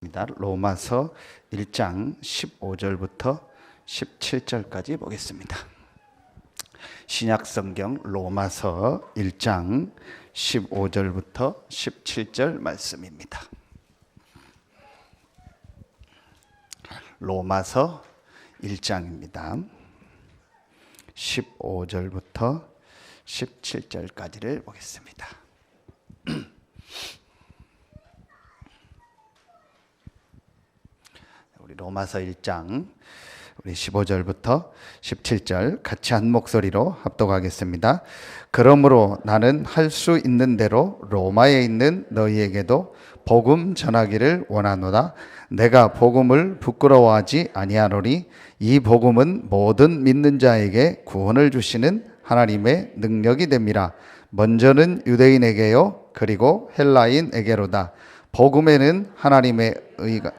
로마서 1장 15절부터 17절까지 보겠습니다. 신약성경 로마서 1장 15절부터 17절 말씀입니다. 로마서 1장입니다. 15절부터 17절까지를 보겠습니다. 우리 로마서 1장 우리 15절부터 17절 같이 한 목소리로 합독하겠습니다. 그러므로 나는 할 수 있는 대로 로마에 있는 너희에게도 복음 전하기를 원하노라. 내가 복음을 부끄러워하지 아니하노니 이 복음은 모든 믿는 자에게 구원을 주시는 하나님의 능력이 됨이라. 먼저는 유대인에게요 그리고 헬라인에게로다. 복음에는 하나님의 의가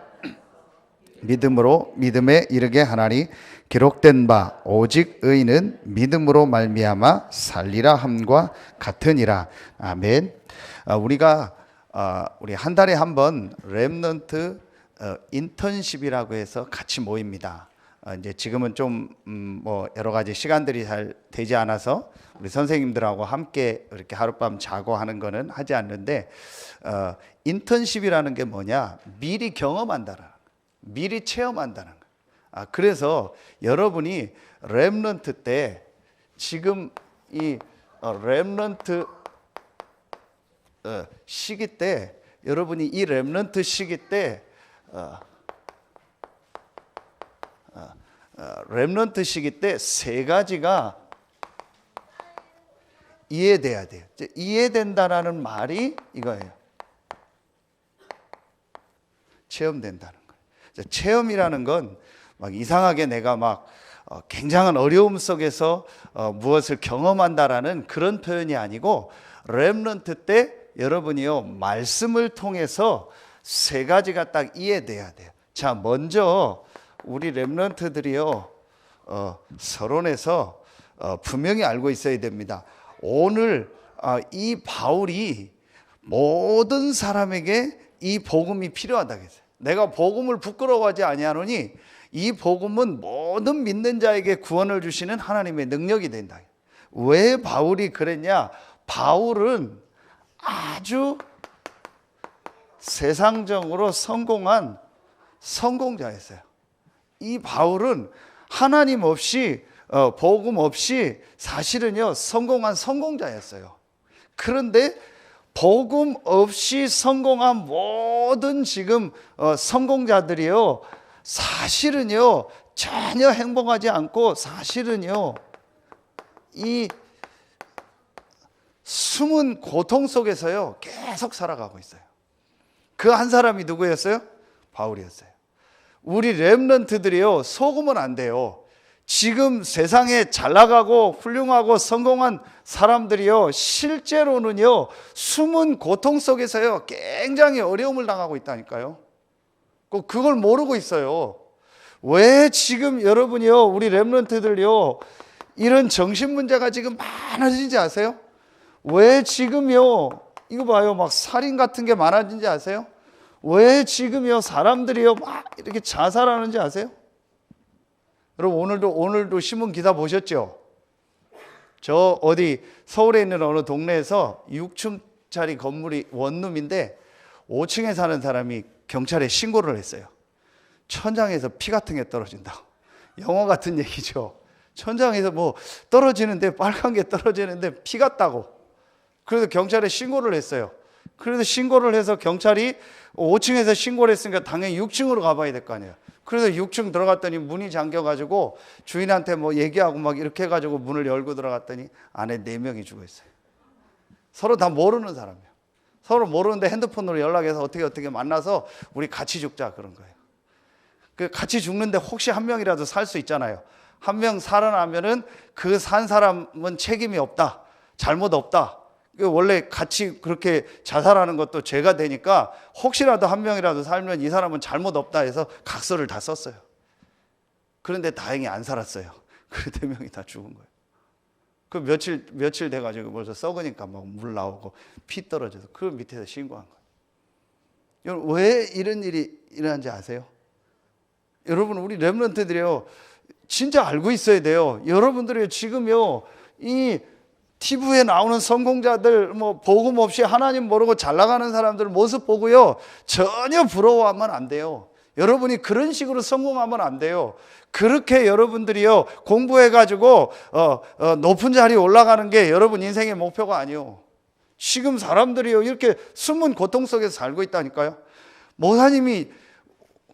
믿음으로 믿음에 이르게 하나니 기록된 바 오직 의인은 믿음으로 말미암아 살리라 함과 같으니라. 아멘. 우리가 우리 한 달에 한 번 렘넌트 인턴십이라고 해서 같이 모입니다. 이제 지금은 좀 뭐 여러 가지 시간들이 잘 되지 않아서 우리 선생님들하고 함께 이렇게 하룻밤 자고 하는 거는 하지 않는데 인턴십이라는 게 뭐냐? 미리 경험한다라. 미리 체험한다는 거예요. 그래서 여러분이 렘넌트 때 지금 이 렘넌트 시기 때 여러분이 이 렘넌트 시기 때 렘넌트 시기 때 세 가지가 이해돼야 돼요. 이해된다라는 말이 이거예요. 체험된다는 거예요. 체험이라는 건 막 이상하게 내가 막 굉장한 어려움 속에서 무엇을 경험한다라는 그런 표현이 아니고 렘넌트 때 여러분이요 말씀을 통해서 세 가지가 딱 이해돼야 돼요. 자, 먼저 우리 렘넌트들이요 서론에서 분명히 알고 있어야 됩니다. 오늘 이 바울이 모든 사람에게 이 복음이 필요하다고 했어요. 내가 복음을 부끄러워하지 아니하노니 이 복음은 모든 믿는 자에게 구원을 주시는 하나님의 능력이 된다. 왜 바울이 그랬냐? 바울은 아주 세상적으로 성공한 성공자였어요. 이 바울은 하나님 없이 복음 없이 사실은요 성공한 성공자였어요. 그런데 복음 없이 성공한 모든 지금 성공자들이요 사실은요 전혀 행복하지 않고 사실은요 이 숨은 고통 속에서요 계속 살아가고 있어요. 그 한 사람이 누구였어요? 바울이었어요. 우리 렘넌트들이요 속으면 안 돼요. 지금 세상에 잘 나가고 훌륭하고 성공한 사람들이요 실제로는요 숨은 고통 속에서요 굉장히 어려움을 당하고 있다니까요. 그걸 모르고 있어요. 왜 지금 여러분이요 우리 렘넌트들요 이런 정신 문제가 지금 많아진지 아세요? 왜 지금요 이거 봐요 막 살인 같은 게 많아진지 아세요? 왜 지금요 사람들이요 막 이렇게 자살하는지 아세요? 여러분 오늘도 신문 기사 보셨죠? 저 어디 서울에 있는 어느 동네에서 6층짜리 건물이 원룸인데 5층에 사는 사람이 경찰에 신고를 했어요. 천장에서 피 같은 게 떨어진다고. 영화 같은 얘기죠. 천장에서 뭐 떨어지는데 빨간 게 떨어지는데 피 같다고. 그래서 경찰에 신고를 했어요. 그래서 신고를 해서 경찰이 5층에서 신고를 했으니까 당연히 6층으로 가봐야 될 거 아니에요. 그래서 6층 들어갔더니 문이 잠겨가지고 주인한테 뭐 얘기하고 막 이렇게 해가지고 문을 열고 들어갔더니 안에 4명이 죽어 있어요. 서로 다 모르는 사람이에요. 서로 모르는데 핸드폰으로 연락해서 어떻게 만나서 우리 같이 죽자 그런 거예요. 그 같이 죽는데 혹시 한 명이라도 살 수 있잖아요. 한 명 살아나면은 그 산 사람은 책임이 없다. 잘못 없다. 원래 같이 그렇게 자살하는 것도 죄가 되니까 혹시라도 한 명이라도 살면 이 사람은 잘못 없다 해서 각서를 다 썼어요. 그런데 다행히 안 살았어요. 그 4명이 다 죽은 거예요. 그 며칠 돼가지고 벌써 썩으니까 막 물 나오고 피 떨어져서 그 밑에서 신고한 거예요. 여러분, 왜 이런 일이 일어난지 아세요? 여러분, 우리 렘넌트들이요, 진짜 알고 있어야 돼요. 여러분들이 지금요, 이 TV에 나오는 성공자들, 복음 없이 하나님 모르고 잘 나가는 사람들 모습 보고요, 전혀 부러워하면 안 돼요. 여러분이 그런 식으로 성공하면 안 돼요. 그렇게 여러분들이요, 공부해가지고 높은 자리에 올라가는 게 여러분 인생의 목표가 아니에요. 지금 사람들이요, 이렇게 숨은 고통 속에서 살고 있다니까요. 목사님이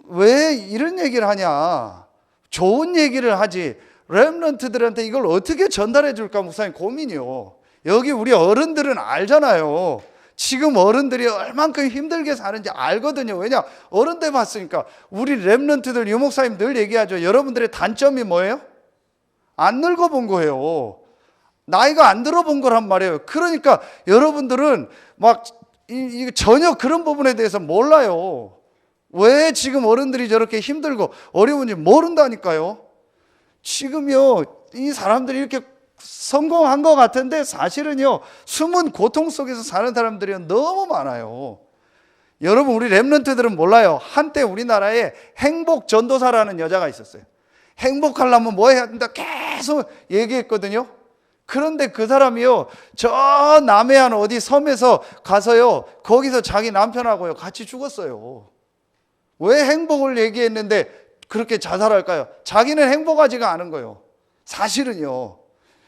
왜 이런 얘기를 하냐? 좋은 얘기를 하지. 렘넌트들한테 이걸 어떻게 전달해 줄까 목사님 고민이요. 여기 우리 어른들은 알잖아요. 지금 어른들이 얼만큼 힘들게 사는지 알거든요. 왜냐? 어른들 봤으니까. 우리 렘넌트들, 유 목사님 늘 얘기하죠. 여러분들의 단점이 뭐예요? 안 늙어본 거예요. 나이가 안 들어본 거란 말이에요. 그러니까 여러분들은 막 전혀 그런 부분에 대해서 몰라요. 왜 지금 어른들이 저렇게 힘들고 어려운지 모른다니까요. 지금요, 이 사람들이 이렇게 성공한 것 같은데 사실은요, 숨은 고통 속에서 사는 사람들이 너무 많아요. 여러분, 우리 렘넌트들은 몰라요. 한때 우리나라에 행복 전도사라는 여자가 있었어요. 행복하려면 뭐 해야 된다 계속 얘기했거든요. 그런데 그 사람이요, 저 남해안 어디 섬에서 가서요, 거기서 자기 남편하고요 같이 죽었어요. 왜 행복을 얘기했는데 그렇게 자살할까요? 자기는 행복하지가 않은 거예요. 사실은요,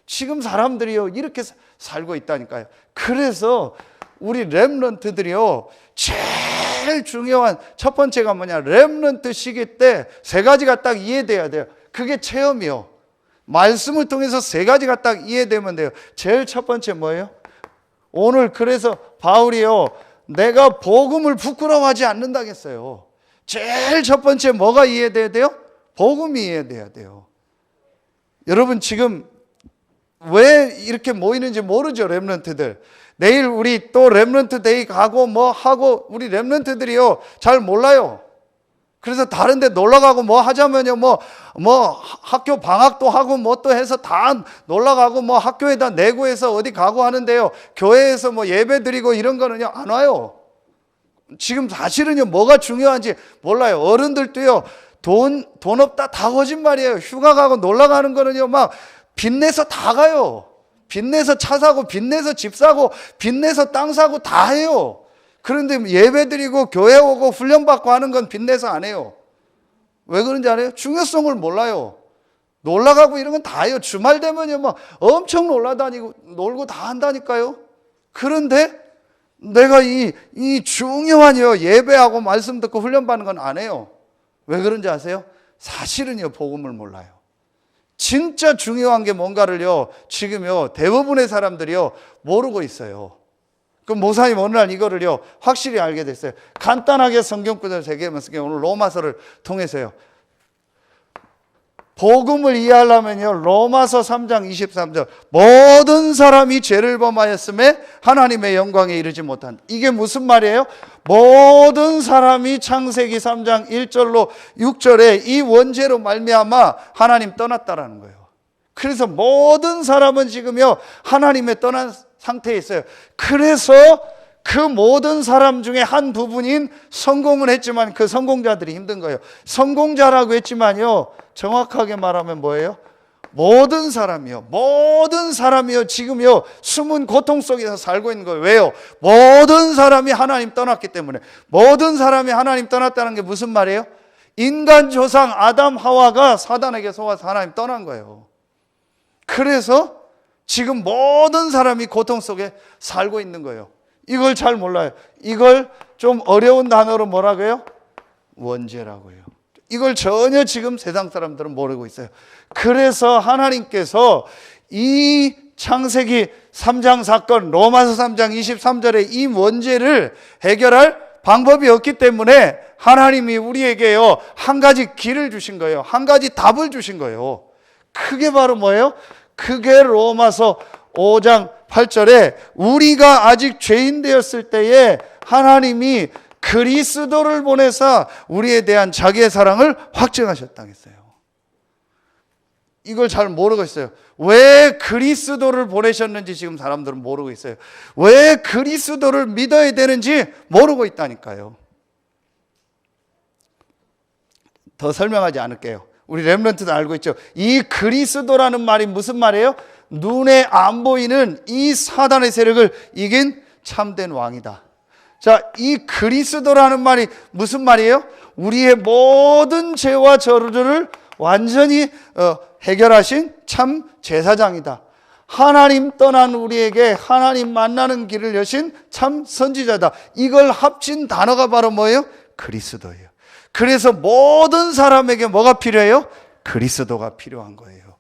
지금 사람들이요 이렇게 살고 있다니까요. 그래서 우리 렘넌트들이요, 제일 중요한 첫 번째가 뭐냐? 렘넌트 시기 때 세 가지가 딱 이해돼야 돼요. 그게 체험이요. 말씀을 통해서 세 가지가 딱 이해되면 돼요. 제일 첫 번째 뭐예요? 오늘 그래서 바울이요, 내가 복음을 부끄러워하지 않는다 했어요. 제일 첫 번째 뭐가 이해돼야 돼요? 복음이 이해돼야 돼요. 여러분, 지금 왜 이렇게 모이는지 모르죠, 렘넌트들. 내일 우리 또 렘넌트 데이 가고 뭐 하고, 우리 렘넌트들이요 잘 몰라요. 그래서 다른 데 놀러 가고 뭐 하자면요, 뭐 학교 방학도 하고 뭐 또 해서 다 놀러 가고 뭐 학교에다 내고해서 어디 가고 하는데요, 교회에서 뭐 예배 드리고 이런 거는요 안 와요. 지금 사실은요 뭐가 중요한지 몰라요. 어른들도요, 돈 없다 다 거짓말이에요. 휴가 가고 놀러 가는 거는요 막 빚내서 다 가요. 빚내서 차 사고 빚내서 집 사고 빚내서 땅 사고 다 해요. 그런데 예배 드리고 교회 오고 훈련 받고 하는 건 빚내서 안 해요. 왜 그런지 알아요? 중요성을 몰라요. 놀러 가고 이런 건 다 해요. 주말 되면요 막 엄청 놀러 다니고 놀고 다 한다니까요. 그런데 내가 이 중요한요 예배하고 말씀 듣고 훈련 받는 건 안 해요. 왜 그런지 아세요? 사실은요 복음을 몰라요. 진짜 중요한 게 뭔가를요 지금요 대부분의 사람들이요 모르고 있어요. 그럼 목사님 어느 날 이거를요 확실히 알게 됐어요. 간단하게 성경구절 3개만 쓸게요. 오늘 로마서를 통해서요. 복음을 이해하려면요 로마서 3장 23절, 모든 사람이 죄를 범하였음에 하나님의 영광에 이르지 못한, 이게 무슨 말이에요? 모든 사람이 창세기 3장 1절로 6절에 이 원죄로 말미암아 하나님 떠났다라는 거예요. 그래서 모든 사람은 지금요 하나님의 떠난 상태에 있어요. 그래서 그 모든 사람 중에 한 부분인 성공은 했지만 그 성공자들이 힘든 거예요. 성공자라고 했지만요 정확하게 말하면 뭐예요? 모든 사람이요 지금요 숨은 고통 속에서 살고 있는 거예요. 왜요? 모든 사람이 하나님 떠났기 때문에. 모든 사람이 하나님 떠났다는 게 무슨 말이에요? 인간 조상 아담 하와가 사단에게 속아서 하나님 떠난 거예요. 그래서 지금 모든 사람이 고통 속에 살고 있는 거예요. 이걸 잘 몰라요. 이걸 좀 어려운 단어로 뭐라고 해요? 원죄라고 해요. 이걸 전혀 지금 세상 사람들은 모르고 있어요. 그래서 하나님께서 이 창세기 3장 사건, 로마서 3장 23절에 이 원죄를 해결할 방법이 없기 때문에 하나님이 우리에게요 한 가지 길을 주신 거예요. 한 가지 답을 주신 거예요. 그게 바로 뭐예요? 그게 로마서 5장 8절에 우리가 아직 죄인 되었을 때에 하나님이 그리스도를 보내사 우리에 대한 자기의 사랑을 확증하셨다 했어요. 이걸 잘 모르고 있어요. 왜 그리스도를 보내셨는지 지금 사람들은 모르고 있어요. 왜 그리스도를 믿어야 되는지 모르고 있다니까요. 더 설명하지 않을게요. 우리 렘넌트도 알고 있죠. 이 그리스도라는 말이 무슨 말이에요? 눈에 안 보이는 이 사단의 세력을 이긴 참된 왕이다. 자, 이 그리스도라는 말이 무슨 말이에요? 우리의 모든 죄와 저주를 완전히 해결하신 참 제사장이다. 하나님 떠난 우리에게 하나님 만나는 길을 여신 참 선지자다. 이걸 합친 단어가 바로 뭐예요? 그리스도예요. 그래서 모든 사람에게 뭐가 필요해요? 그리스도가 필요한 거예요.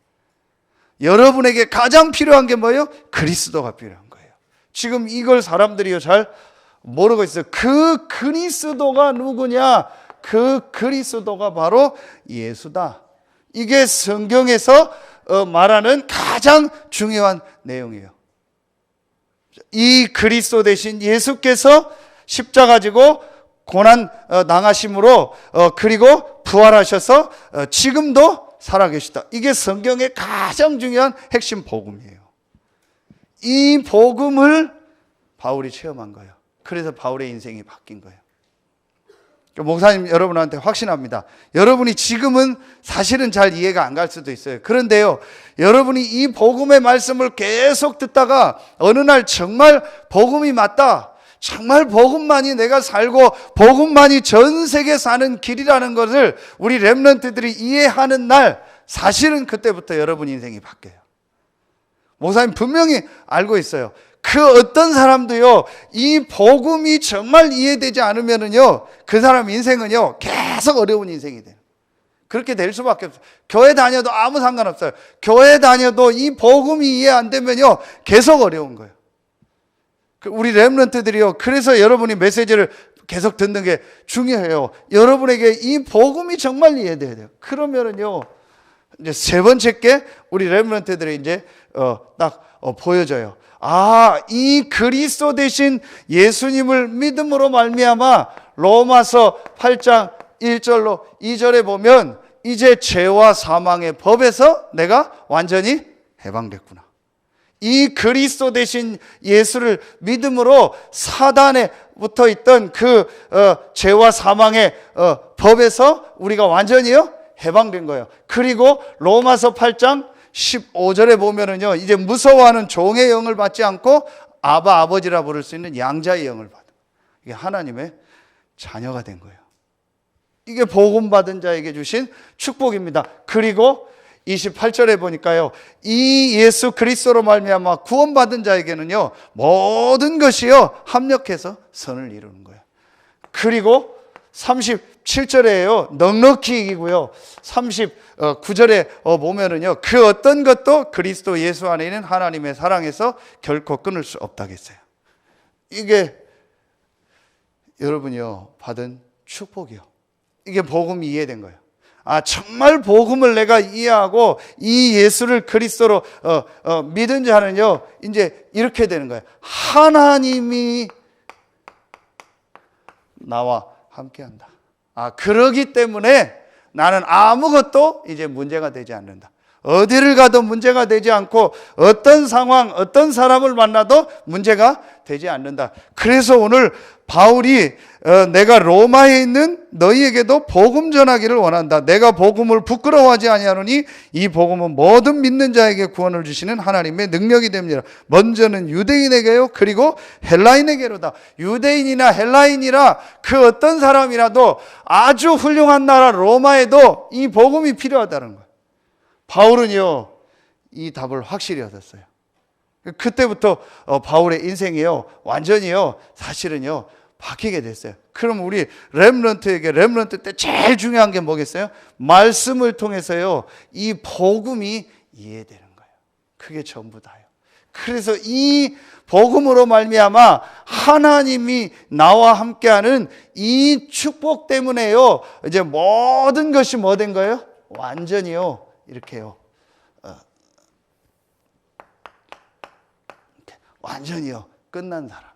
여러분에게 가장 필요한 게 뭐예요? 그리스도가 필요한 거예요. 지금 이걸 사람들이 잘 모르고 있어요. 그 그리스도가 누구냐? 그 그리스도가 바로 예수다. 이게 성경에서 말하는 가장 중요한 내용이에요. 이 그리스도 대신 예수께서 십자가 지고 고난 당하심으로 그리고 부활하셔서 지금도 살아계시다. 이게 성경의 가장 중요한 핵심 복음이에요. 이 복음을 바울이 체험한 거예요. 그래서 바울의 인생이 바뀐 거예요. 목사님 여러분한테 확신합니다. 여러분이 지금은 사실은 잘 이해가 안 갈 수도 있어요. 그런데요, 여러분이 이 복음의 말씀을 계속 듣다가 어느 날 정말 복음이 맞다, 정말 복음만이 내가 살고 복음만이 전 세계 사는 길이라는 것을 우리 렘넌트들이 이해하는 날, 사실은 그때부터 여러분 인생이 바뀌어요. 목사님 분명히 알고 있어요. 그 어떤 사람도요, 이 복음이 정말 이해되지 않으면은요, 그 사람 인생은요, 계속 어려운 인생이 돼요. 그렇게 될 수밖에 없어요. 교회 다녀도 아무 상관없어요. 교회 다녀도 이 복음이 이해 안 되면요, 계속 어려운 거예요. 우리 렘넌트들이요, 그래서 여러분이 메시지를 계속 듣는 게 중요해요. 여러분에게 이 복음이 정말 이해돼야 돼요. 그러면은요, 이제 세 번째 게 우리 렘넌트들이 이제 딱 보여져요. 아, 이 그리스도 대신 예수님을 믿음으로 말미암아 로마서 8장 1절로 2절에 보면 이제 죄와 사망의 법에서 내가 완전히 해방됐구나. 이 그리스도 대신 예수를 믿음으로 사단에 붙어 있던 그 죄와 사망의 법에서 우리가 완전히요 해방된 거예요. 그리고 로마서 8장 15절에 보면은요, 이제 무서워하는 종의 영을 받지 않고 아버지라 부를 수 있는 양자의 영을 받아. 이게 하나님의 자녀가 된 거예요. 이게 복음 받은 자에게 주신 축복입니다. 그리고 28절에 보니까요, 이 예수 그리스도로 말미암아 구원받은 자에게는요, 모든 것이요 합력해서 선을 이루는 거예요. 그리고 37절에요 넉넉히 이기고요, 39절에 보면은요, 그 어떤 것도 그리스도 예수 안에 있는 하나님의 사랑에서 결코 끊을 수 없다겠어요. 이게 여러분이요 받은 축복이요. 이게 복음이 이해된 거예요. 아, 정말 복음을 내가 이해하고 이 예수를 그리스도로 믿은 자는요, 이제 이렇게 되는 거예요. 하나님이 나와 함께한다. 아, 그러기 때문에 나는 아무것도 이제 문제가 되지 않는다. 어디를 가도 문제가 되지 않고 어떤 상황, 어떤 사람을 만나도 문제가 되지 않는다. 그래서 오늘 바울이 내가 로마에 있는 너희에게도 복음 전하기를 원한다. 내가 복음을 부끄러워하지 아니하노니 이 복음은 모든 믿는 자에게 구원을 주시는 하나님의 능력이 됩니다. 먼저는 유대인에게요, 그리고 헬라인에게로다. 유대인이나 헬라인이라 그 어떤 사람이라도 아주 훌륭한 나라 로마에도 이 복음이 필요하다는 거예요. 바울은요, 이 답을 확실히 얻었어요. 그때부터 바울의 인생이요, 완전히요, 사실은요, 바뀌게 됐어요. 그럼 우리 렘넌트 때 제일 중요한 게 뭐겠어요? 말씀을 통해서요, 이 복음이 이해되는 거예요. 그게 전부 다예요. 그래서 이 복음으로 말미암아 하나님이 나와 함께하는 이 축복 때문에요, 이제 모든 것이 뭐 된 거예요? 완전히요, 이렇게요, 완전히요 끝난 사람이에요.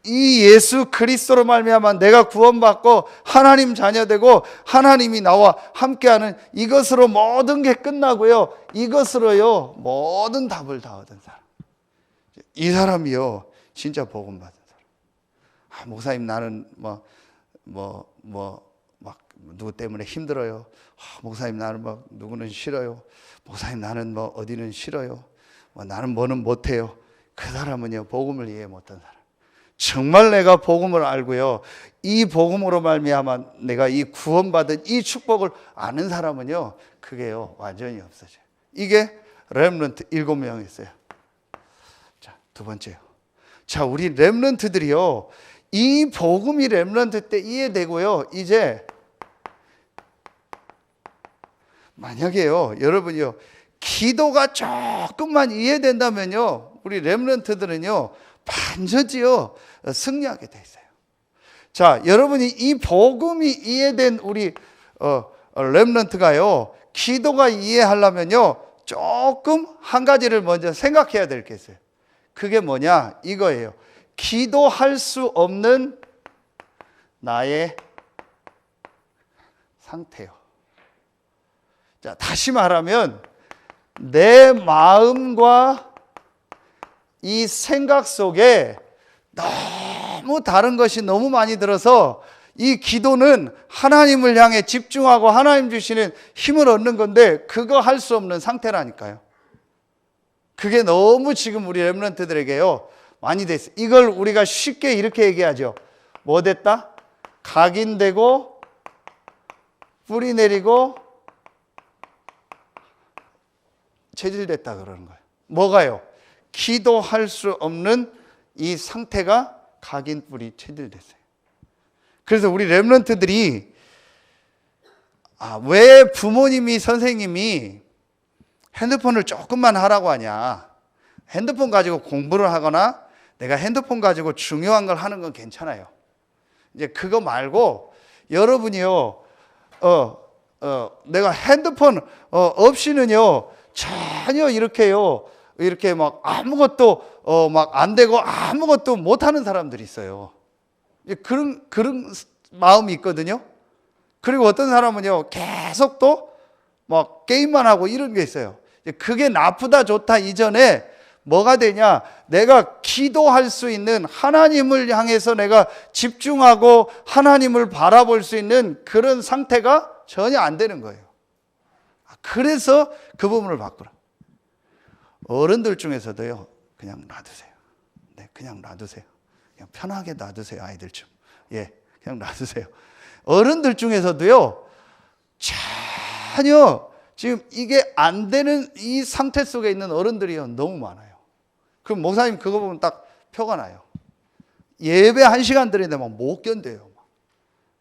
이 예수 그리스도로 말미암아 내가 구원받고 하나님 자녀되고 하나님이 나와 함께하는 이것으로 모든 게 끝나고요, 이것으로요 모든 답을 다 얻은 사람, 이 사람이요 진짜 복음 받은 사람. 아, 목사님 나는 막 누구 때문에 힘들어요. 목사님 나는 뭐 누구는 싫어요. 목사님 나는 뭐 어디는 싫어요. 뭐 나는 뭐는 못해요. 그 사람은요 복음을 이해 못한 사람. 정말 내가 복음을 알고요 이 복음으로 말미암아 내가 이 구원받은 이 축복을 아는 사람은요 그게요 완전히 없어져요. 이게 렘넌트 7명이었어요. 자, 두 번째요. 자, 우리 렘넌트들이요 이 복음이 렘넌트 때 이해되고요 이제 만약에요 여러분이요 기도가 조금만 이해된다면요 우리 렘넌트들은요 반드시요 승리하게 돼 있어요. 자, 여러분이 이 복음이 이해된 우리 렘넌트가요 기도가 이해하려면요 조금 한 가지를 먼저 생각해야 될 게 있어요. 그게 뭐냐 이거예요. 기도할 수 없는 나의 상태요. 자, 다시 말하면 내 마음과 이 생각 속에 너무 다른 것이 너무 많이 들어서 이 기도는 하나님을 향해 집중하고 하나님 주시는 힘을 얻는 건데 그거 할 수 없는 상태라니까요. 그게 너무 지금 우리 렘넌트들에게요 많이 돼 있어요. 이걸 우리가 쉽게 이렇게 얘기하죠. 뭐 됐다? 각인되고 뿌리 내리고 체질됐다 그러는 거예요. 뭐가요? 기도할 수 없는 이 상태가 각인 뿌리 체질됐어요. 그래서 우리 렘넌트들이 왜 부모님이 선생님이 핸드폰을 조금만 하라고 하냐. 핸드폰 가지고 공부를 하거나 내가 핸드폰 가지고 중요한 걸 하는 건 괜찮아요. 이제 그거 말고 여러분이요 내가 핸드폰 없이는요 전혀 이렇게 막 아무것도 막 안 되고 아무것도 못 하는 사람들이 있어요. 그런 마음이 있거든요. 그리고 어떤 사람은요 계속 또 막 게임만 하고 이런 게 있어요. 그게 나쁘다 좋다 이전에 뭐가 되냐, 내가 기도할 수 있는, 하나님을 향해서 내가 집중하고 하나님을 바라볼 수 있는 그런 상태가 전혀 안 되는 거예요. 그래서 그 부분을 바꾸라. 어른들 중에서도요 그냥 놔두세요. 네, 그냥 놔두세요. 그냥 편하게 놔두세요. 아이들 좀. 예, 그냥 놔두세요. 어른들 중에서도요 전혀 지금 이게 안 되는 이 상태 속에 있는 어른들이요 너무 많아요. 그럼 목사님 그거 보면 딱 표가 나요. 예배 1시간 드리는데 막 못 견뎌요.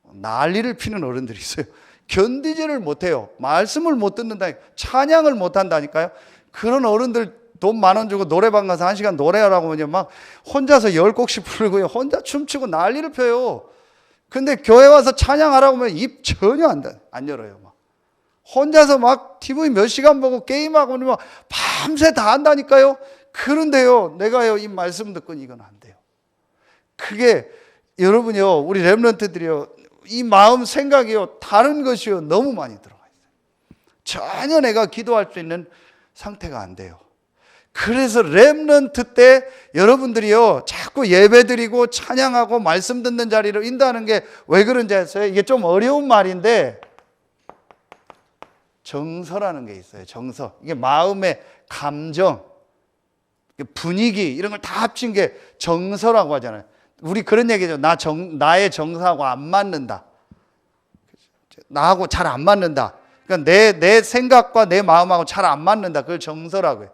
난리를 피는 어른들이 있어요. 견디지를 못해요. 말씀을 못 듣는다. 찬양을 못 한다니까요. 그런 어른들 돈 10,000원 주고 노래방 가서 1시간 노래하라고 하면 막 혼자서 10곡씩 부르고요. 혼자 춤추고 난리를 펴요. 근데 교회 와서 찬양하라고 하면 입 전혀 안 열어요. 막 혼자서 막 TV 몇 시간 보고 게임하고 막 밤새 다 한다니까요. 그런데요, 내가요 이 말씀 듣고 이건 안 돼요. 그게 여러분이요, 우리 렘넌트들이요, 이 마음 생각이요 다른 것이요 너무 많이 들어가 있어요. 전혀 내가 기도할 수 있는 상태가 안 돼요. 그래서 렘넌트 때 여러분들이요 자꾸 예배드리고 찬양하고 말씀 듣는 자리로 인도하는 게 왜 그런지 아세요? 이게 좀 어려운 말인데 정서라는 게 있어요. 정서. 이게 마음의 감정, 분위기 이런 걸 다 합친 게 정서라고 하잖아요. 우리 그런 얘기죠. 나의 정서하고 안 맞는다. 나하고 잘 안 맞는다. 그러니까 내 생각과 내 마음하고 잘 안 맞는다. 그걸 정서라고 해요.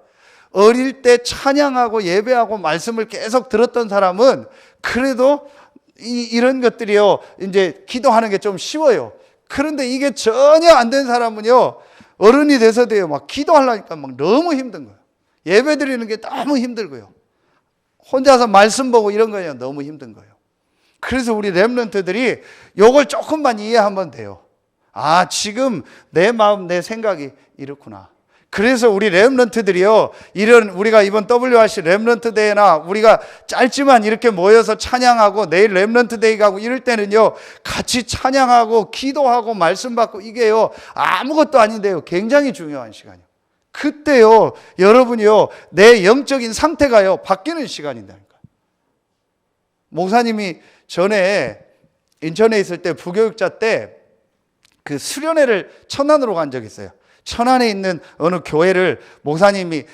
어릴 때 찬양하고 예배하고 말씀을 계속 들었던 사람은 그래도 이런 것들이요 이제 기도하는 게 좀 쉬워요. 그런데 이게 전혀 안 된 사람은요 어른이 돼서도요 막 기도하려니까 막 너무 힘든 거예요. 예배 드리는 게 너무 힘들고요. 혼자서 말씀 보고 이런 거요 너무 힘든 거예요. 그래서 우리 렘넌트들이 요걸 조금만 이해하면 돼요. 아, 지금 내 마음, 내 생각이 이렇구나. 그래서 우리 렘넌트들이요, 이런 우리가 이번 WRC 렘넌트 대회나 우리가 짧지만 이렇게 모여서 찬양하고 내일 렘넌트 데이 가고 이럴 때는요, 같이 찬양하고 기도하고 말씀 받고 이게요, 아무것도 아닌데요, 굉장히 중요한 시간이에요. 그때요, 여러분이요, 내 영적인 상태가요, 바뀌는 시간이다니까요. 목사님이 전에 인천에 있을 때 부교육자 때 그 수련회를 천안으로 간 적이 있어요. 천안에 있는 어느 교회를 목사님이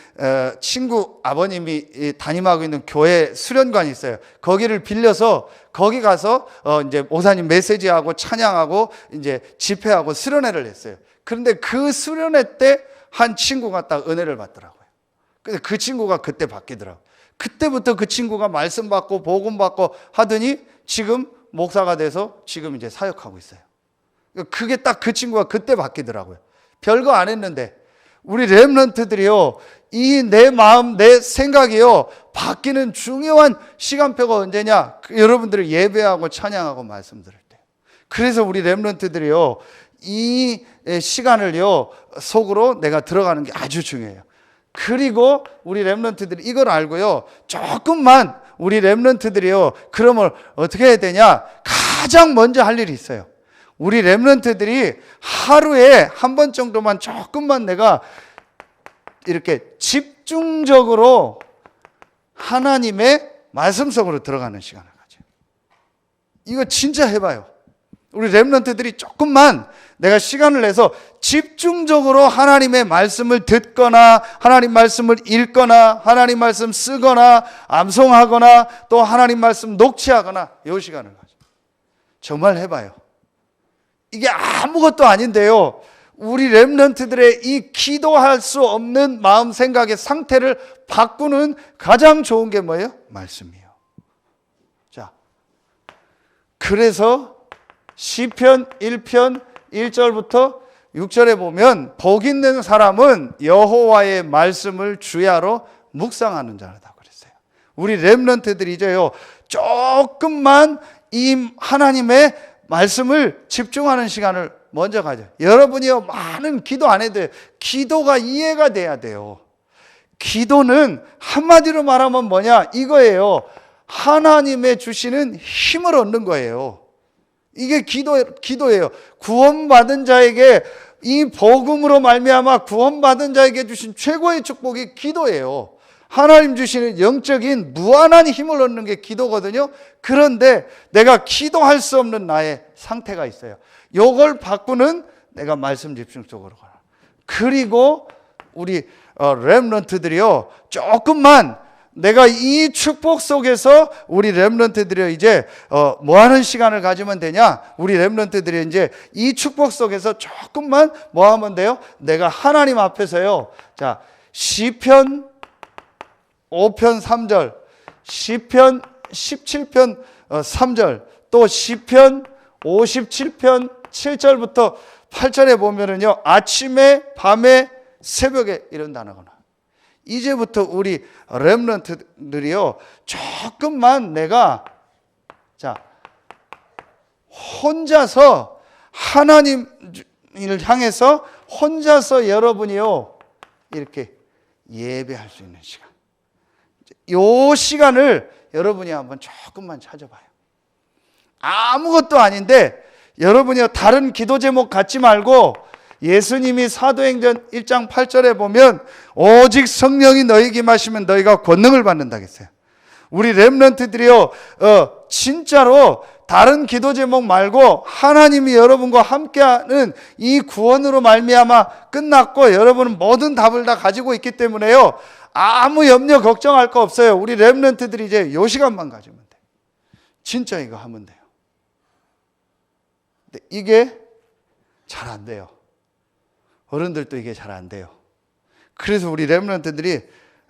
친구 아버님이 담임하고 있는 교회 수련관이 있어요. 거기를 빌려서 거기 가서 이제 목사님 메시지하고 찬양하고 이제 집회하고 수련회를 했어요. 그런데 그 수련회 때 한 친구가 딱 은혜를 받더라고요. 근데 그 친구가 그때 바뀌더라고요. 그때부터 그 친구가 말씀 받고 복음 받고 하더니 지금 목사가 돼서 지금 이제 사역하고 있어요. 그게 딱 그 친구가 그때 바뀌더라고요. 별거 안 했는데 우리 렘넌트들이요, 이 내 마음 내 생각이요 바뀌는 중요한 시간표가 언제냐? 여러분들을 예배하고 찬양하고 말씀 들을 때. 그래서 우리 렘넌트들이요 이 시간을요 속으로 내가 들어가는 게 아주 중요해요. 그리고 우리 렘넌트들이 이걸 알고요, 조금만 우리 렘넌트들이요 그러면 어떻게 해야 되냐? 가장 먼저 할 일이 있어요. 우리 렘넌트들이 하루에 한 번 정도만 조금만 내가 이렇게 집중적으로 하나님의 말씀 속으로 들어가는 시간을 가져요. 이거 진짜 해봐요. 우리 렘넌트들이 조금만 내가 시간을 내서 집중적으로 하나님의 말씀을 듣거나 하나님 말씀을 읽거나 하나님 말씀 쓰거나 암송하거나 또 하나님 말씀 녹취하거나 이 시간을 가져요. 정말 해봐요. 이게 아무것도 아닌데요, 우리 렘넌트들의 이 기도할 수 없는 마음 생각의 상태를 바꾸는 가장 좋은 게 뭐예요? 말씀이에요. 자, 그래서 시편 1편 1절부터 6절에 보면 복 있는 사람은 여호와의 말씀을 주야로 묵상하는 자라다 그랬어요. 우리 렘넌트들이 이제요 조금만 이 하나님의 말씀을 집중하는 시간을 먼저 가져요. 여러분이요 많은 기도 안 해도 돼요. 기도가 이해가 돼야 돼요. 기도는 한마디로 말하면 뭐냐? 이거예요. 하나님의 주시는 힘을 얻는 거예요. 이게 기도예요. 구원받은 자에게 이 복음으로 말미암아 구원받은 자에게 주신 최고의 축복이 기도예요. 하나님 주시는 영적인 무한한 힘을 얻는 게 기도거든요. 그런데 내가 기도할 수 없는 나의 상태가 있어요. 요걸 바꾸는 내가 말씀 집중 속으로 가라. 그리고 우리 렘넌트들이요 조금만 내가 이 축복 속에서 우리 렘넌트들이 이제 뭐 하는 시간을 가지면 되냐? 우리 렘넌트들이 이제 이 축복 속에서 조금만 뭐 하면 돼요? 내가 하나님 앞에서요. 자, 시편 5편 3절, 시편 17편 3절, 또 시편 57편 7절부터 8절에 보면은요, 아침에, 밤에, 새벽에 이런 단어가 나와요. 이제부터 우리 렘넌트들이요, 조금만 내가, 자, 혼자서 하나님을 향해서 혼자서 여러분이요, 이렇게 예배할 수 있는 시간. 요 시간을 여러분이 한번 조금만 찾아봐요. 아무것도 아닌데 여러분이 다른 기도 제목 갖지 말고 예수님이 사도행전 1장 8절에 보면 오직 성령이 너희에게 임하시면 너희가 권능을 받는다 했어요. 우리 렘넌트들이요 진짜로 다른 기도 제목 말고 하나님이 여러분과 함께하는 이 구원으로 말미암아 끝났고 여러분은 모든 답을 다 가지고 있기 때문에요 아무 염려 걱정할 거 없어요. 우리 렘넌트들이 이제 요 시간만 가지면 돼요. 진짜 이거 하면 돼요. 근데 이게 잘 안 돼요. 어른들도 이게 잘 안 돼요. 그래서 우리 렘넌트들이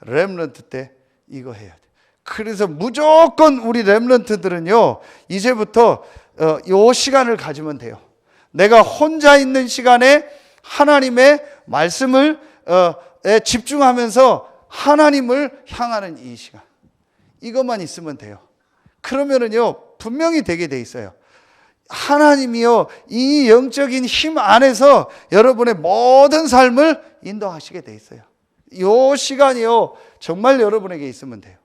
렘넌트 때 이거 해야 돼요. 그래서 무조건 우리 렘넌트들은요 이제부터 요 시간을 가지면 돼요. 내가 혼자 있는 시간에 하나님의 말씀을 집중하면서 하나님을 향하는 이 시간, 이것만 있으면 돼요. 그러면은요 분명히 되게 돼 있어요. 하나님이요 이 영적인 힘 안에서 여러분의 모든 삶을 인도하시게 돼 있어요. 이 시간이요 정말 여러분에게 있으면 돼요.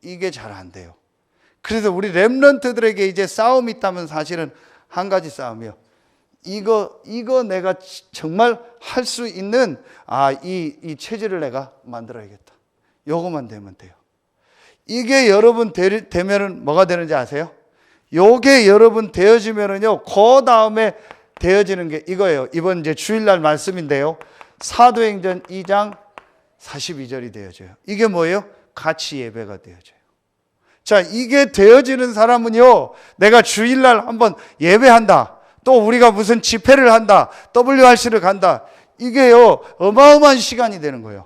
이게 잘 안 돼요. 그래서 우리 렘넌트들에게 이제 싸움이 있다면 사실은 한 가지 싸움이요. 이거 내가 정말 할 수 있는 이 체질을 내가 만들어야겠다. 요거만 되면 돼요. 이게 여러분 되면은 뭐가 되는지 아세요? 요게 여러분 되어지면은요, 그 다음에 되어지는 게 이거예요. 이번 이제 주일날 말씀인데요. 사도행전 2장 42절이 되어져요. 이게 뭐예요? 같이 예배가 되어져요. 자, 이게 되어지는 사람은요, 내가 주일날 한번 예배한다, 또 우리가 무슨 집회를 한다, WRC를 간다, 이게요 어마어마한 시간이 되는 거예요.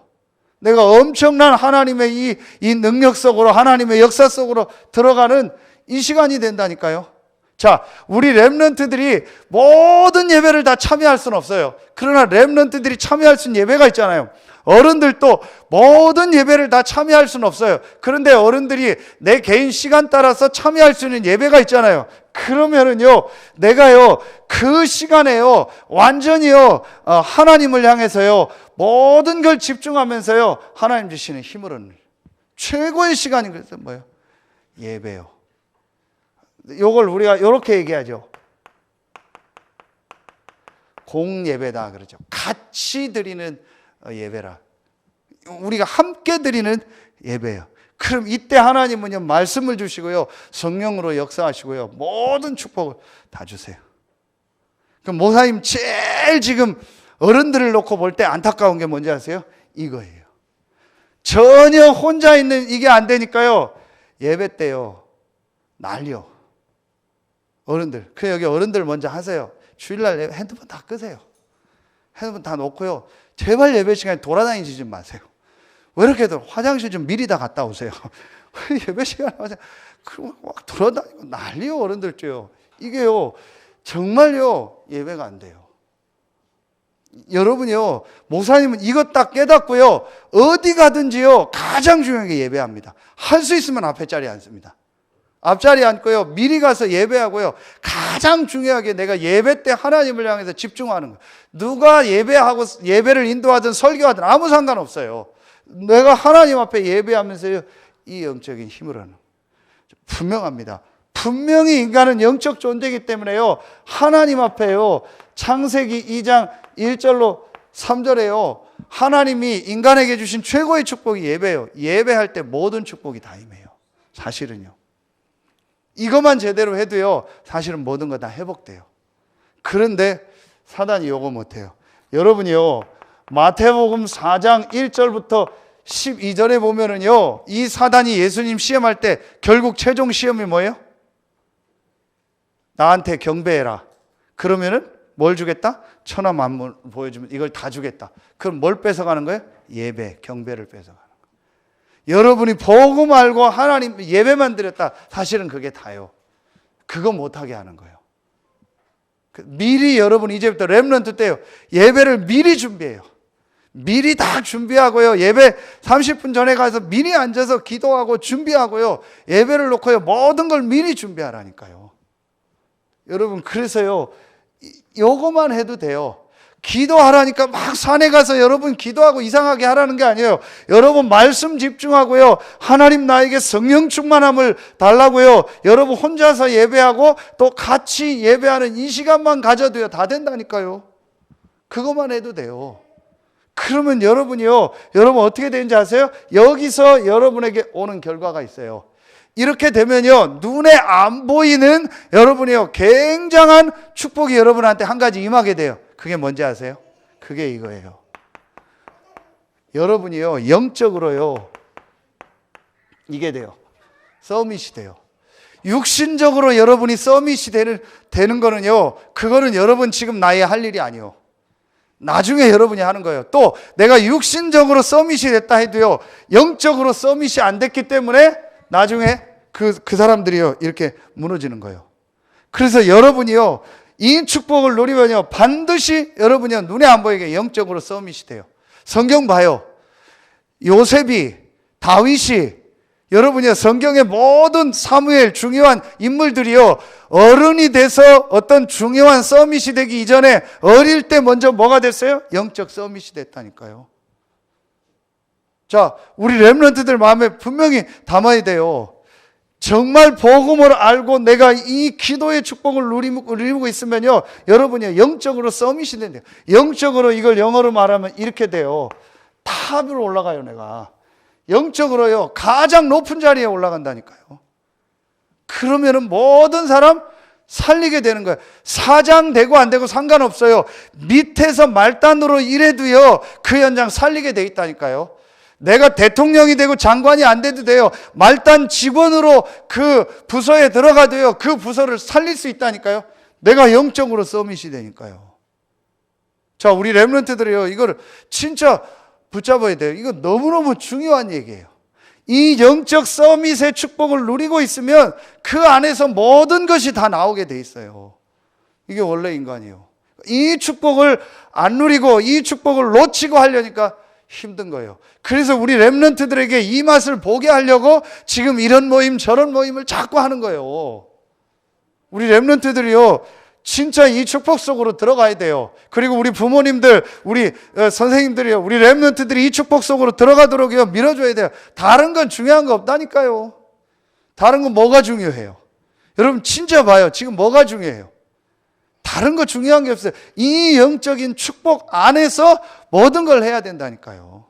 내가 엄청난 하나님의 이 능력 속으로, 하나님의 역사 속으로 들어가는 이 시간이 된다니까요. 자, 우리 렘넌트들이 모든 예배를 다 참여할 수는 없어요. 그러나 렘넌트들이 참여할 수 있는 예배가 있잖아요. 어른들도 모든 예배를 다 참여할 수는 없어요. 그런데 어른들이 내 개인 시간 따라서 참여할 수 있는 예배가 있잖아요. 그러면은요, 내가요, 그 시간에요, 완전히요, 하나님을 향해서요, 모든 걸 집중하면서요, 하나님 주시는 힘을 얻는 최고의 시간이 그래서 뭐예요? 예배요. 요걸 우리가 이렇게 얘기하죠. 공예배다 그러죠. 같이 드리는 예배라. 우리가 함께 드리는 예배예요. 그럼 이때 하나님은요, 말씀을 주시고요, 성령으로 역사하시고요, 모든 축복을 다 주세요. 그럼 목사님 제일 지금 어른들을 놓고 볼 때 안타까운 게 뭔지 아세요? 이거예요. 전혀 혼자 있는 이게 안 되니까요, 예배 때요, 난리요. 어른들, 그 여기 어른들 먼저 하세요. 주일날 핸드폰 다 끄세요. 핸드폰 다 놓고요, 제발 예배 시간에 돌아다니지 좀 마세요. 왜 이렇게들 화장실 좀 미리 다 갔다 오세요. 예배 시간에 그러면 막 돌아다니고 난리요, 어른들도요. 이게요, 정말요, 예배가 안 돼요. 여러분이요, 목사님은 이것 딱 깨닫고요, 어디 가든지요, 가장 중요한 게 예배합니다. 할 수 있으면 앞에 자리에 앉습니다. 앞자리에 앉고요, 미리 가서 예배하고요, 가장 중요하게 내가 예배 때 하나님을 향해서 집중하는 거예요. 누가 예배하고 예배를 인도하든 설교하든 아무 상관없어요. 내가 하나님 앞에 예배하면서요, 이 영적인 힘을 얻는 거예요. 분명합니다. 분명히 인간은 영적 존재이기 때문에요, 하나님 앞에요, 창세기 2장 1절로 3절에요, 하나님이 인간에게 주신 최고의 축복이 예배예요. 예배할 때 모든 축복이 다 임해요. 사실은요. 이것만 제대로 해도요, 사실은 모든 거 다 회복돼요. 그런데 사단이 요거 못해요. 여러분이요, 마태복음 4장 1절부터 12절에 보면은요, 이 사단이 예수님 시험할 때 결국 최종 시험이 뭐예요? 나한테 경배해라. 그러면은 뭘 주겠다? 천하 만물 보여주면 이걸 다 주겠다. 그럼 뭘 뺏어가는 거예요? 예배, 경배를 뺏어가는 거예요. 여러분이 복음 알고 하나님 예배만 드렸다, 사실은 그게 다요. 그거 못하게 하는 거예요. 미리 여러분 이제부터 렘넌트 때요, 예배를 미리 준비해요. 미리 다 준비하고요, 예배 30분 전에 가서 미리 앉아서 기도하고 준비하고요, 예배를 놓고요, 모든 걸 미리 준비하라니까요. 여러분, 그래서요, 요거만 해도 돼요. 기도하라니까 막 산에 가서 여러분 기도하고 이상하게 하라는 게 아니에요. 여러분 말씀 집중하고요, 하나님 나에게 성령 충만함을 달라고요, 여러분 혼자서 예배하고 또 같이 예배하는 이 시간만 가져도요, 다 된다니까요. 그것만 해도 돼요. 그러면 여러분이요, 여러분 어떻게 되는지 아세요? 여기서 여러분에게 오는 결과가 있어요. 이렇게 되면요, 눈에 안 보이는 여러분이요, 굉장한 축복이 여러분한테 한 가지 임하게 돼요. 그게 뭔지 아세요? 그게 이거예요. 여러분이요, 영적으로요, 이게 돼요. 서밋이 돼요. 육신적으로 여러분이 서밋이 되는 거는요, 그거는 여러분 지금 나이 할 일이 아니요. 나중에 여러분이 하는 거예요. 또 내가 육신적으로 서밋이 됐다 해도요, 영적으로 서밋이 안 됐기 때문에 나중에 그 사람들이요, 이렇게 무너지는 거예요. 그래서 여러분이요, 이 축복을 누리면요, 반드시 여러분이요, 눈에 안 보이게 영적으로 서밋이 돼요. 성경 봐요. 요셉이, 다윗이, 여러분이요, 성경의 모든 사무엘 중요한 인물들이요, 어른이 돼서 어떤 중요한 서밋이 되기 이전에 어릴 때 먼저 뭐가 됐어요? 영적 서밋이 됐다니까요. 자, 우리 렘넌트들 마음에 분명히 담아야 돼요. 정말 복음을 알고 내가 이 기도의 축복을 누리고 있으면요, 여러분이 영적으로 서밋이 된대요. 영적으로, 이걸 영어로 말하면 이렇게 돼요. 탑으로 올라가요. 내가 영적으로요, 가장 높은 자리에 올라간다니까요. 그러면은 모든 사람 살리게 되는 거예요. 사장 되고 안 되고 상관없어요. 밑에서 말단으로 일해도요, 그 현장 살리게 돼 있다니까요. 내가 대통령이 되고 장관이 안 돼도 돼요. 말단 직원으로 그 부서에 들어가도요, 그 부서를 살릴 수 있다니까요. 내가 영적으로 서밋이 되니까요. 자, 우리 렘넌트들이요, 이거를 진짜 붙잡아야 돼요. 이거 너무너무 중요한 얘기예요. 이 영적 서밋의 축복을 누리고 있으면 그 안에서 모든 것이 다 나오게 돼 있어요. 이게 원래 인간이에요. 이 축복을 안 누리고 이 축복을 놓치고 하려니까 힘든 거예요. 그래서 우리 렘넌트들에게 이 맛을 보게 하려고 지금 이런 모임 저런 모임을 자꾸 하는 거예요. 우리 렘넌트들이요, 진짜 이 축복 속으로 들어가야 돼요. 그리고 우리 부모님들, 우리 선생님들이요, 우리 렘넌트들이 이 축복 속으로 들어가도록요 밀어줘야 돼요. 다른 건 중요한 거 없다니까요. 다른 건 뭐가 중요해요? 여러분 진짜 봐요. 지금 뭐가 중요해요? 다른 거 중요한 게 없어요. 이 영적인 축복 안에서 모든 걸 해야 된다니까요.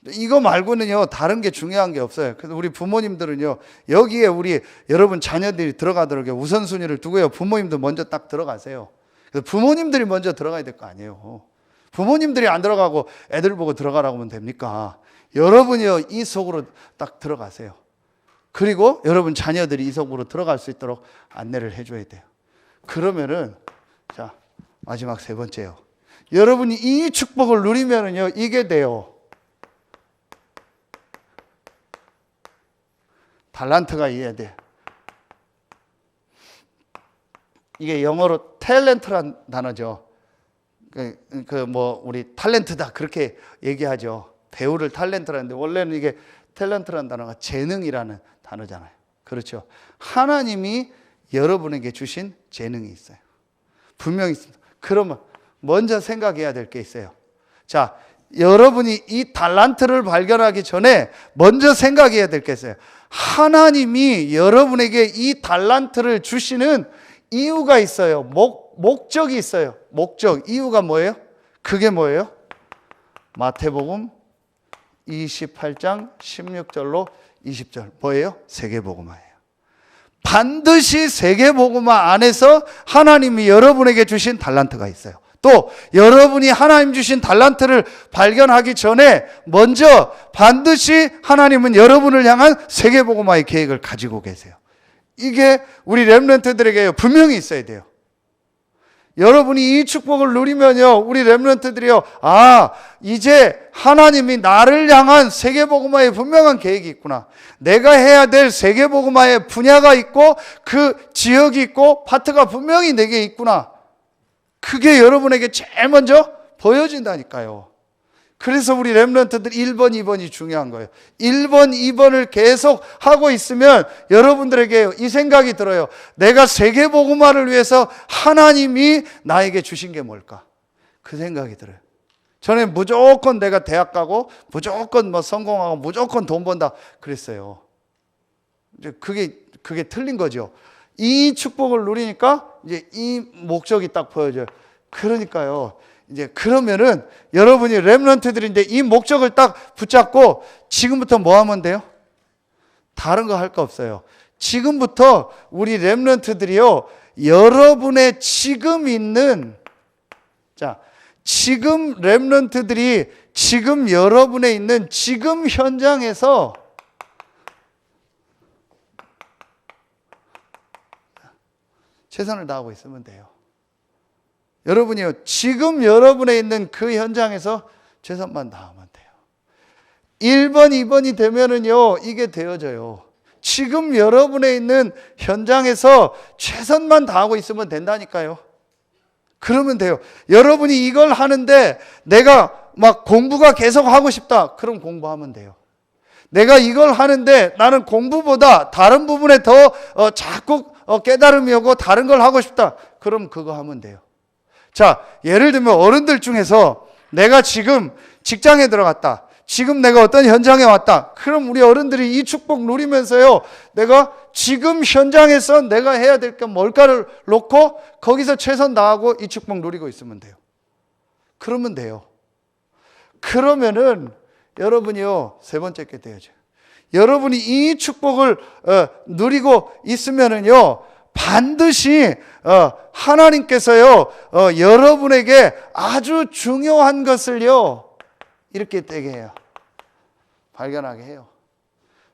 이거 말고는요, 다른 게 중요한 게 없어요. 그래서 우리 부모님들은요, 여기에 우리 여러분 자녀들이 들어가도록 우선순위를 두고요, 부모님도 먼저 딱 들어가세요. 그래서 부모님들이 먼저 들어가야 될 거 아니에요. 부모님들이 안 들어가고 애들 보고 들어가라고 하면 됩니까? 여러분이요, 이 속으로 딱 들어가세요. 그리고 여러분 자녀들이 이 속으로 들어갈 수 있도록 안내를 해줘야 돼요. 그러면은, 자, 마지막 세 번째요. 여러분이 이 축복을 누리면은요, 이게 돼요. 달란트가 이해돼. 이게 영어로 탤런트란 단어죠. 우리 탤런트다 그렇게 얘기하죠. 배우를 탤런트라는데 원래는 이게 탤런트라는 단어가 재능이라는 단어잖아요. 그렇죠. 하나님이 여러분에게 주신 재능이 있어요. 분명히 있습니다. 그러면 먼저 생각해야 될 게 있어요. 자, 여러분이 이 달란트를 발견하기 전에 먼저 생각해야 될 게 있어요. 하나님이 여러분에게 이 달란트를 주시는 이유가 있어요. 목적이 있어요. 목적, 이유가 뭐예요? 그게 뭐예요? 마태복음 28장 16절로 20절. 뭐예요? 세계복음화예요. 반드시 세계복음화 안에서 하나님이 여러분에게 주신 달란트가 있어요. 또 여러분이 하나님 주신 달란트를 발견하기 전에 먼저 반드시 하나님은 여러분을 향한 세계복음화의 계획을 가지고 계세요. 이게 우리 렘넌트들에게 분명히 있어야 돼요. 여러분이 이 축복을 누리면요, 우리 렘넌트들이요, 아, 이제 하나님이 나를 향한 세계복음화의 분명한 계획이 있구나. 내가 해야 될 세계복음화의 분야가 있고 그 지역이 있고 파트가 분명히 내게 있구나. 그게 여러분에게 제일 먼저 보여진다니까요. 그래서 우리 렘넌트들 1번, 2번이 중요한 거예요. 1번, 2번을 계속 하고 있으면 여러분들에게 이 생각이 들어요. 내가 세계복음화를 위해서 하나님이 나에게 주신 게 뭘까? 그 생각이 들어요. 전에 무조건 내가 대학 가고 무조건 성공하고 무조건 돈 번다 그랬어요. 이제 그게 틀린 거죠. 이 축복을 누리니까 이제 이 목적이 딱 보여져요. 그러니까요. 이제 그러면은 여러분이 렘넌트들인데 이 목적을 딱 붙잡고 지금부터 뭐 하면 돼요? 다른 거 할 거 없어요. 지금부터 우리 렘넌트들이요, 여러분의 지금 있는, 자, 지금 렘넌트들이 지금 여러분에 있는 지금 현장에서 최선을 다하고 있으면 돼요. 여러분이요, 지금 여러분에 있는 그 현장에서 최선만 다하면 돼요. 1번, 2번이 되면은요, 이게 되어져요. 지금 여러분에 있는 현장에서 최선만 다하고 있으면 된다니까요. 그러면 돼요. 여러분이 이걸 하는데 내가 막 공부가 계속 하고 싶다. 그럼 공부하면 돼요. 내가 이걸 하는데 나는 공부보다 다른 부분에 더 자꾸 깨달음이 오고 다른 걸 하고 싶다. 그럼 그거 하면 돼요. 자, 예를 들면 어른들 중에서 내가 지금 직장에 들어갔다. 지금 내가 어떤 현장에 왔다. 그럼 우리 어른들이 이 축복 누리면서요, 내가 지금 현장에서 내가 해야 될 게 뭘까를 놓고 거기서 최선 다하고 이 축복 누리고 있으면 돼요. 그러면 돼요. 그러면은 여러분이요, 세 번째 게 되어져요. 여러분이 이 축복을 누리고 있으면은요, 반드시 하나님께서요 여러분에게 아주 중요한 것을요 이렇게 되게 해요. 발견하게 해요.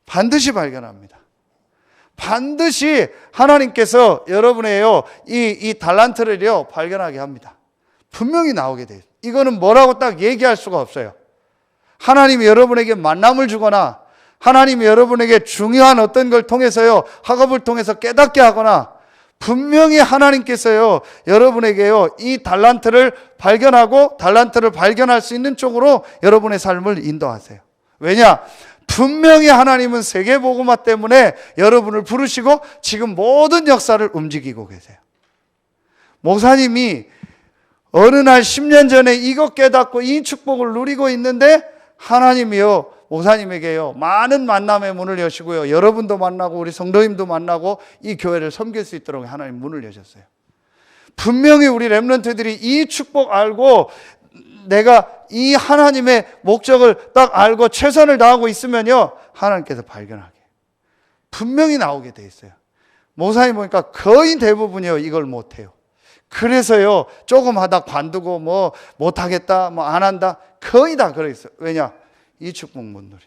반드시 발견합니다. 반드시 하나님께서 여러분의요 이 달란트를요 발견하게 합니다. 분명히 나오게 돼요. 이거는 뭐라고 딱 얘기할 수가 없어요. 하나님이 여러분에게 만남을 주거나 하나님이 여러분에게 중요한 어떤 걸 통해서요 학업을 통해서 깨닫게 하거나 분명히 하나님께서요 여러분에게요 이 달란트를 발견하고 달란트를 발견할 수 있는 쪽으로 여러분의 삶을 인도하세요. 왜냐? 분명히 하나님은 세계복음화 때문에 여러분을 부르시고 지금 모든 역사를 움직이고 계세요. 목사님이 어느 날 10년 전에 이것 깨닫고 이 축복을 누리고 있는데 하나님이요 목사님에게요 많은 만남의 문을 여시고요 여러분도 만나고 우리 성도님도 만나고 이 교회를 섬길 수 있도록 하나님 문을 여셨어요. 분명히 우리 렘넌트들이 이 축복 알고 내가 이 하나님의 목적을 딱 알고 최선을 다하고 있으면요 하나님께서 발견하게 분명히 나오게 돼 있어요. 목사님 보니까 거의 대부분이요 이걸 못해요. 그래서요 조금 하다 관두고 뭐 못하겠다 뭐 안 한다 거의 다 그러 있어요. 왜냐? 이 축복 못 누리.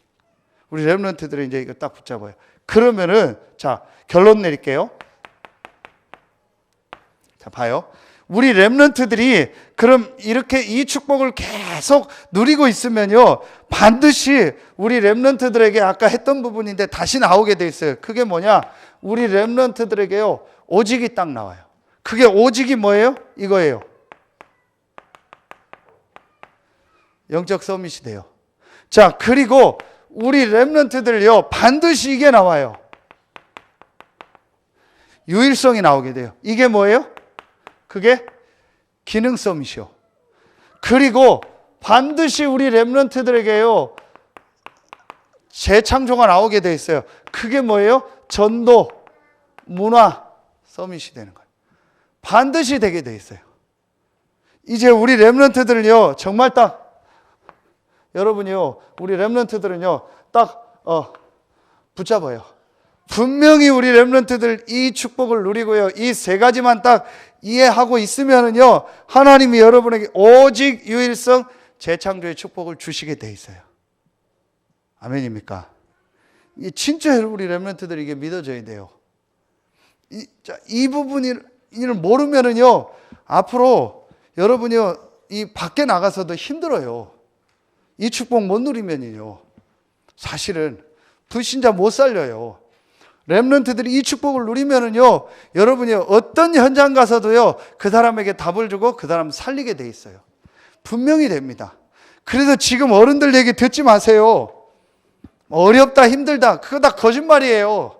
우리 렘넌트들이 이제 이거 딱 붙잡아요. 그러면은 자 결론 내릴게요. 자 봐요. 우리 렘넌트들이 그럼 이렇게 이 축복을 계속 누리고 있으면요 반드시 우리 렘넌트들에게 아까 했던 부분인데 다시 나오게 돼 있어요. 그게 뭐냐? 우리 렘넌트들에게요 오직이 딱 나와요. 그게 오직이 뭐예요? 이거예요. 영적 서밋이 돼요. 자 그리고 우리 렘넌트들요 반드시 이게 나와요. 유일성이 나오게 돼요. 이게 뭐예요? 그게 기능 서밋이요. 그리고 반드시 우리 렘넌트들에게요 재창조가 나오게 돼 있어요. 그게 뭐예요? 전도, 문화 서밋이 되는 거예요. 반드시 되게 돼 있어요. 이제 우리 렘넌트들은요 정말 딱 여러분이요 우리 렘넌트들은요 딱 붙잡아요. 분명히 우리 렘넌트들 이 축복을 누리고요 이 세 가지만 딱 이해하고 있으면은요 하나님이 여러분에게 오직 유일성 재창조의 축복을 주시게 돼 있어요. 아멘입니까? 진짜 우리 렘넌트들이 이게 믿어져야 돼요. 이 부분을 모르면은요 앞으로 여러분이요 이 밖에 나가서도 힘들어요. 이 축복 못 누리면요 사실은 불신자 못 살려요. 렘넌트들이 이 축복을 누리면은요 여러분이 어떤 현장 가서도요 그 사람에게 답을 주고 그 사람 살리게 돼 있어요. 분명히 됩니다. 그래서 지금 어른들 얘기 듣지 마세요. 어렵다 힘들다 그거 다 거짓말이에요.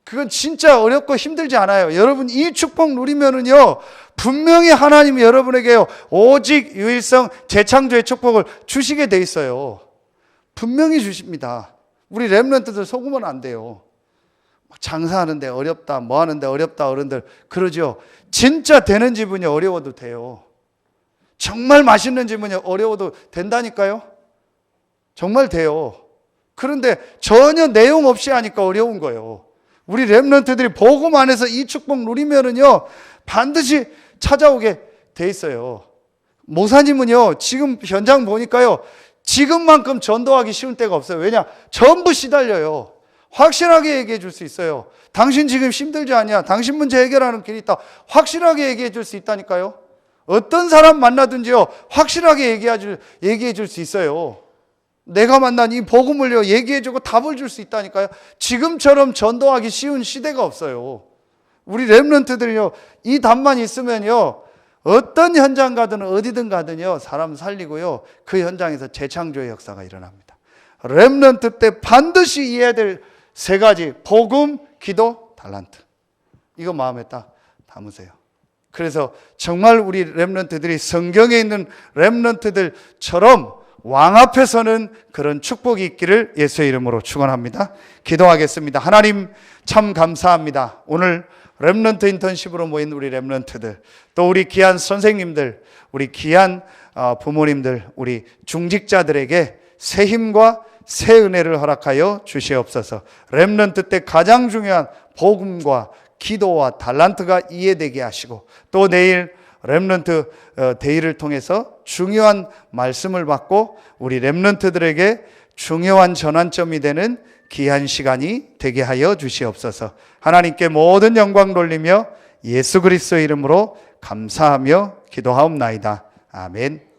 그건 진짜 어렵고 힘들지 않아요. 여러분 이 축복 누리면은요 분명히 하나님이 여러분에게요 오직 유일성 재창조의 축복을 주시게 돼 있어요. 분명히 주십니다. 우리 렘넌트들 속으면 안 돼요. 장사하는데 어렵다 뭐 하는데 어렵다 어른들 그러죠. 진짜 되는 집은요 어려워도 돼요. 정말 맛있는 집은요 어려워도 된다니까요. 정말 돼요. 그런데 전혀 내용 없이 하니까 어려운 거예요. 우리 렘넌트들이 복음 안에서 이 축복 누리면은요 반드시 찾아오게 돼 있어요. 목사님은요 지금 현장 보니까요 지금만큼 전도하기 쉬운 때가 없어요. 왜냐? 전부 시달려요. 확실하게 얘기해 줄 수 있어요. 당신 지금 힘들지 않냐? 당신 문제 해결하는 길이 있다. 확실하게 얘기해 줄 수 있다니까요. 어떤 사람 만나든지요 확실하게 얘기해 줄 수 있어요. 내가 만난 이 복음을요 얘기해 주고 답을 줄 수 있다니까요. 지금처럼 전도하기 쉬운 시대가 없어요. 우리 렘넌트들이요 이 답만 있으면요 어떤 현장 가든 어디든 가든요 사람 살리고요 그 현장에서 재창조의 역사가 일어납니다. 렘넌트 때 반드시 이해해야 될 세 가지 복음, 기도, 달란트 이거 마음에 딱 담으세요. 그래서 정말 우리 렘넌트들이 성경에 있는 렘넌트들처럼 왕 앞에 서는 그런 축복이 있기를 예수의 이름으로 축원합니다. 기도하겠습니다. 하나님 참 감사합니다. 오늘 렘넌트 인턴십으로 모인 우리 렘넌트들, 또 우리 귀한 선생님들, 우리 귀한 부모님들, 우리 중직자들에게 새 힘과 새 은혜를 허락하여 주시옵소서. 렘넌트 때 가장 중요한 복음과 기도와 달란트가 이해되게 하시고, 또 내일 렘넌트 데이를 통해서 중요한 말씀을 받고 우리 렘넌트들에게 중요한 전환점이 되는 귀한 시간이 되게 하여 주시옵소서. 하나님께 모든 영광 돌리며 예수 그리스도의 이름으로 감사하며 기도하옵나이다. 아멘.